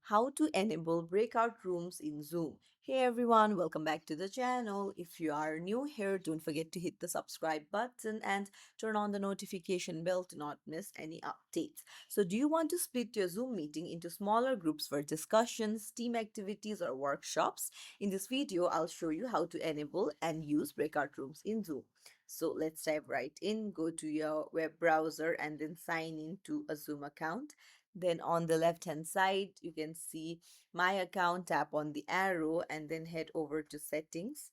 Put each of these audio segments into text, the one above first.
how to enable breakout rooms in Zoom. Hey everyone, welcome back to the channel. If you are new here, don't forget to hit the subscribe button and turn on the notification bell to not miss any updates. So, do you want to split your Zoom meeting into smaller groups for discussions, team activities, or workshops? In this video, I'll show you how to enable and use breakout rooms in Zoom. So let's dive right in. Go to your web browser and then sign into a Zoom account. Then on the left hand side, you can see my account, tap on the arrow and then head over to settings.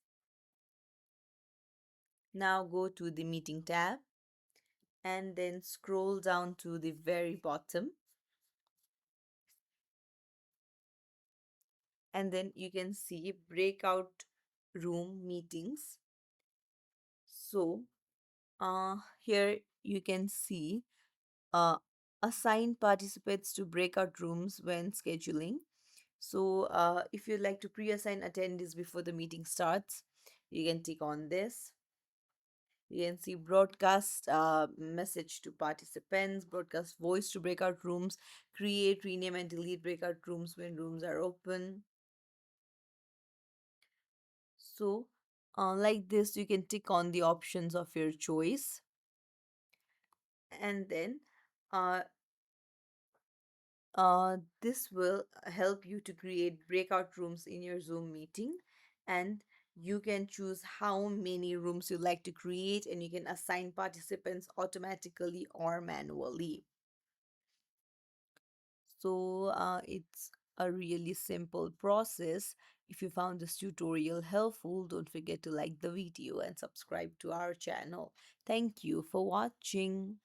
Now go to the meeting tab and then scroll down to the very bottom. And then you can see breakout room meetings. So here you can see uh, assign participants to breakout rooms when scheduling. So, if you'd like to pre-assign attendees before the meeting starts, you can tick on this. You can see broadcast message to participants, broadcast voice to breakout rooms, create, rename, and delete breakout rooms when rooms are open. So, like this, you can tick on the options of your choice, and then uh, this will help you to create breakout rooms in your Zoom meeting, and you can choose how many rooms you like to create, and you can assign participants automatically or manually. So it's a really simple process. If you found this tutorial helpful, don't forget to like the video and subscribe to our channel. Thank you for watching.